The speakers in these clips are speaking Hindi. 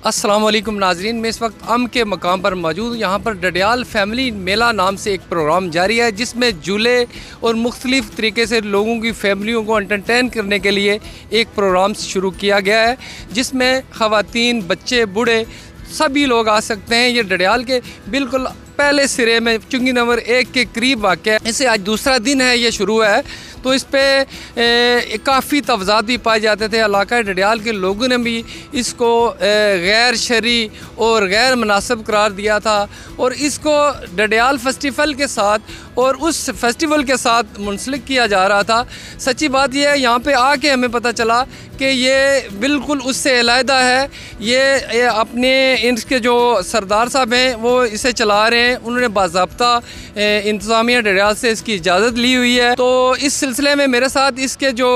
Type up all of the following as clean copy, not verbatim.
अस्सलाम वालेकुम नाजरीन, मैं इस वक्त अम के मकाम पर मौजूद हूँ। यहाँ पर डडियाल फैमिली मेला नाम से एक प्रोग्राम जारी है, जिसमें झूले और मुख्तलिफ़ तरीके से लोगों की फैमिलियों को एंटरटेन करने के लिए एक प्रोग्राम शुरू किया गया है, जिसमें ख़वातीन, बच्चे, बूढ़े सभी लोग आ सकते हैं। ये डडियाल के बिल्कुल पहले सिरे में चुंगी नंबर 1 के करीब वाक़ है। इसे आज दूसरा दिन है, ये शुरू है, तो इस पर काफ़ी तफज़ात भी पाए जाते थे। इलाका डडियाल के लोगों ने भी इसको गैर शरई और गैर मुनासिब करार दिया था और इसको डडियाल फेस्टिवल के साथ और उस फेस्टिवल के साथ मुंसलिक किया जा रहा था। सच्ची बात यह है, यहाँ पे आके हमें पता चला कि ये बिल्कुल उससे अलहदा है। ये अपने इनके जो सरदार साहब हैं वो इसे चला रहे हैं, उन्होंने बाज़ाब्ता इंतज़ामिया डडियाल से इसकी इजाज़त ली हुई है। तो इस सिलसिले में मेरे साथ इसके जो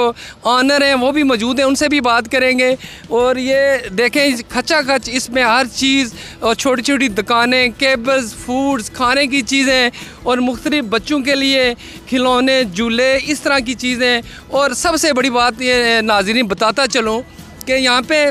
ऑनर हैं वो भी मौजूद हैं, उनसे भी बात करेंगे। और ये देखें खचा खच इसमें हर चीज़ और छोटी छोटी दुकानें, केबल्स, फूड्स, खाने की चीज़ें और मुख्तलिफ बच्चों के लिए खिलौने, झूले, इस तरह की चीज़ें। और सबसे बड़ी बात ये नाज़रीन बताता चलूँ कि यहाँ पे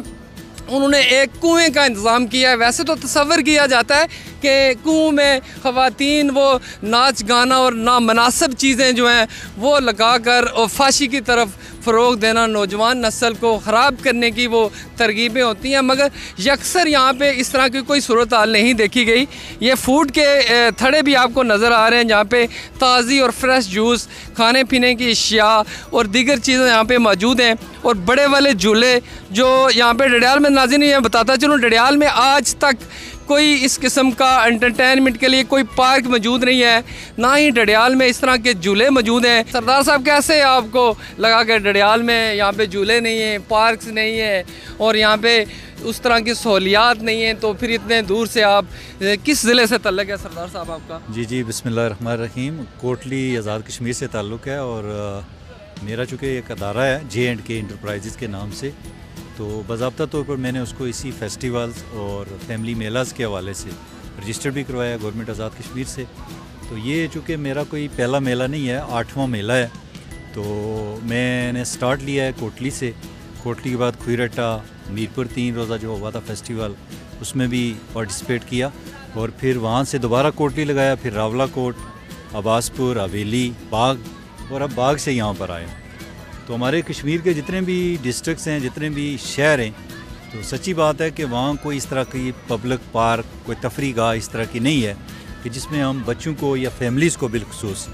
उन्होंने एक कुएं का इंतज़ाम किया है। वैसे तो तसव्वुर किया जाता है कि कुएं में ख़वातीन वो नाच गाना और नामनासिब चीज़ें जो हैं वो लगा कर और फाशी की तरफ फ़रोग़ देना, नौजवान नस्ल को ख़राब करने की वो तरगीबें होती हैं, मगर यकसर यहाँ पे इस तरह की कोई सूरत हाल नहीं देखी गई। ये फूड के थड़े भी आपको नज़र आ रहे हैं, जहाँ पे ताज़ी और फ्रेश जूस, खाने पीने की अशिया और दीगर चीज़ें यहाँ पे मौजूद हैं। और बड़े वाले झूले जो यहाँ पे डडियाल में, नाज़रीन ये बताता चलूँ, डडियाल में आज तक कोई इस किस्म का एंटरटेनमेंट के लिए कोई पार्क मौजूद नहीं है, ना ही डडियाल में इस तरह के झूले मौजूद हैं। सरदार साहब, कैसे आपको लगा कि डडियाल में यहाँ पे झूले नहीं हैं, पार्क्स नहीं है और यहाँ पे उस तरह की सहूलियात नहीं है, तो फिर इतने दूर से आप किस ज़िले से तल्लुक़ है सरदार साहब आपका? जी, बिस्मिल्लाहिर्रहमानिर्रहीम। कोटली आज़ाद कश्मीर से ताल्लुक़ है और मेरा चूँकि एक अदारा है J&K इंटरप्राइजेज़ के नाम से, तो बाज़ाब्ता तौर पर मैंने उसको इसी फेस्टिवल्स और फैमिली मेलाज़ के हवाले से रजिस्टर भी करवाया गवर्नमेंट आज़ाद कश्मीर से। तो ये चूँकि मेरा कोई पहला मेला नहीं है, 8वां मेला है। तो मैंने स्टार्ट लिया है कोटली से। कोटली के बाद खुईरट्टा, मीरपुर 3 रोज़ा जो हुआ था फेस्टिवल, उसमें भी पार्टिसिपेट किया और फिर वहाँ से दोबारा कोटली लगाया, फिर रावला कोट, अब्बासपुर, हवेली, बाग और अब बाग से यहाँ पर आए। तो हमारे कश्मीर के जितने भी डिस्ट्रिक्ट्स हैं, जितने भी शहर हैं, तो सच्ची बात है कि वहाँ कोई इस तरह की पब्लिक पार्क, कोई तफरी गाह इस तरह की नहीं है कि जिसमें हम बच्चों को या फैमिलीज़ को बिलखसूस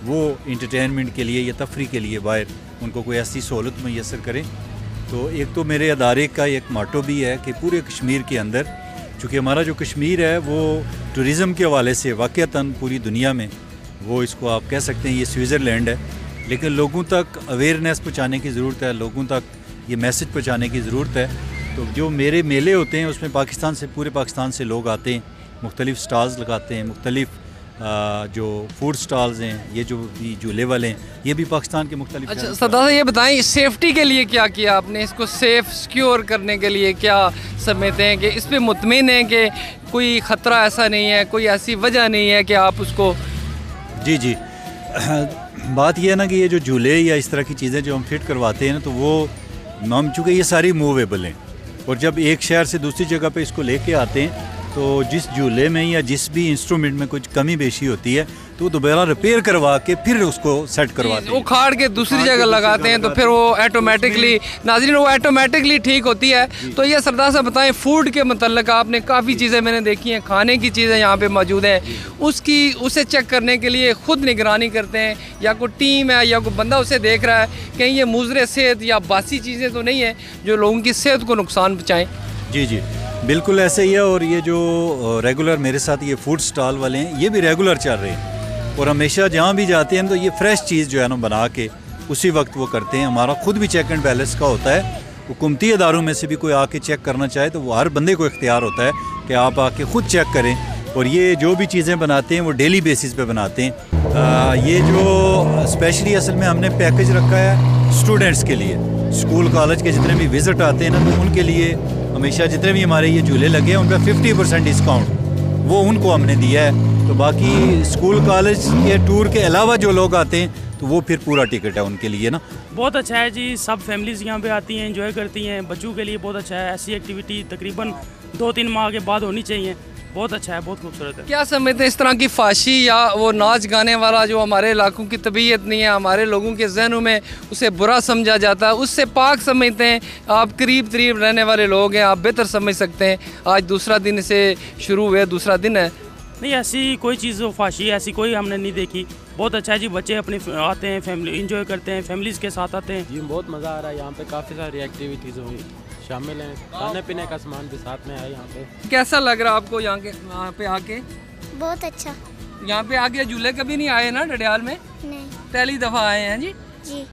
वो इंटरटेनमेंट के लिए या तफरी के लिए बाहर उनको कोई ऐसी सहूलत मैसर करें। तो एक तो मेरे अदारे का एक माटो भी है कि पूरे कश्मीर के अंदर, चूँकि हमारा जो कश्मीर है वो टूरिज़म के हवाले से वाक़अतन पूरी दुनिया में वो इसको आप कह सकते हैं ये स्विट्ज़रलैंड है, लेकिन लोगों तक अवेयरनेस पहुँचाने की ज़रूरत है, लोगों तक ये मैसेज पहुँचाने की ज़रूरत है। तो जो मेरे मेले होते हैं उसमें पाकिस्तान से, पूरे पाकिस्तान से लोग आते हैं, मुख्तलिफ़ स्टॉल्स लगाते हैं, मुख्तलिफ़ जो फूड स्टॉल्स हैं, ये जो भी झूले वाले हैं, ये भी पाकिस्तान के मुख्तलिफ। अच्छा सरदार, ये बताएं सेफ्टी के लिए क्या किया आपने? इसको सेफ़ सिक्योर करने के लिए क्या समझते हैं कि इस पर मुतमिन है कि कोई ख़तरा ऐसा नहीं है, कोई ऐसी वजह नहीं है कि आप उसको? जी बात यह है ना कि ये जो झूले या इस तरह की चीज़ें जो हम फिट करवाते हैं ना, तो वो हम चूँकि ये सारी मूवेबल हैं और जब एक शहर से दूसरी जगह पे इसको लेके आते हैं तो जिस झूले में या जिस भी इंस्ट्रूमेंट में कुछ कमी बेशी होती है तो दोबारा रिपेयर करवा के फिर उसको सेट करवाते हैं, उखाड़ के दूसरी जगह लगाते हैं, तो फिर वो ऑटोमेटिकली, नाज़रीन, वो ऑटोमेटिकली ठीक होती है। तो ये सरदार साहब बताएं, फूड के मतलब आपने काफ़ी चीज़ें मैंने देखी हैं, खाने की चीज़ें यहाँ पे मौजूद हैं, उसे चेक करने के लिए खुद निगरानी करते हैं या कोई टीम है या कोई बंदा उसे देख रहा है कहीं ये मुज़र सेहत या बासी चीज़ें तो नहीं है जो लोगों की सेहत को नुकसान पहुँचाएँ? जी बिल्कुल ऐसे ही है। और ये जो रेगुलर मेरे साथ ये फूड स्टॉल वाले हैं, ये भी रेगुलर चल रहे हैं और हमेशा जहाँ भी जाते हैं तो ये फ्रेश चीज़ जो है ना बना के उसी वक्त वो करते हैं। हमारा खुद भी चेक एंड बैलेंस का होता है। हुकूमती अदारों में से भी कोई आके चेक करना चाहे तो वो हर बंदे को इख्तियार होता है कि आप आके ख़ुद चेक करें। और ये जो भी चीज़ें बनाते हैं वो डेली बेसिस पे बनाते हैं। ये जो स्पेशली असल में हमने पैकेज रखा है स्टूडेंट्स के लिए, स्कूल कॉलेज के जितने भी विज़िट आते हैं ना, तो उनके लिए हमेशा जितने भी हमारे ये झूले लगे हैं उनका 50% डिस्काउंट वो उनको हमने दिया है। तो बाकी स्कूल कॉलेज के टूर के अलावा जो लोग आते हैं तो वो फिर पूरा टिकट है उनके लिए ना। बहुत अच्छा है जी, सब फैमिलीज़ यहाँ पे आती हैं, एंजॉय करती हैं। बच्चों के लिए बहुत अच्छा है, ऐसी एक्टिविटी तकरीबन 2-3 माह के बाद होनी चाहिए। बहुत अच्छा है, बहुत खूबसूरत है। क्या समझते हैं इस तरह की फाशी या वो नाच गाने वाला जो हमारे इलाकों की तबीयत नहीं है, हमारे लोगों के जहनों में उसे बुरा समझा जाता है, उससे पाक समझते हैं? आप करीब करीब रहने वाले लोग हैं, आप बेहतर समझ सकते हैं। आज दूसरा दिन से शुरू हुए, दूसरा दिन है। नहीं, ऐसी कोई चीज़ फाशी ऐसी कोई हमने नहीं देखी। बहुत अच्छा है जी, बच्चे अपनी आते हैं, फैमिली इंजॉय करते हैं, फैमिलीज़ के साथ आते हैं जी। बहुत मज़ा आ रहा है यहाँ पे, काफ़ी सारी एक्टिविटीज़ हुई शामिल हैं, खाने पीने का सामान भी साथ में है यहाँ पे। कैसा लग रहा है आपको यहाँ पे आके? बहुत अच्छा। यहाँ पे आके झूले कभी नहीं आए ना डडियाल में? नहीं। पहली दफ़ा आए हैं जी? जी।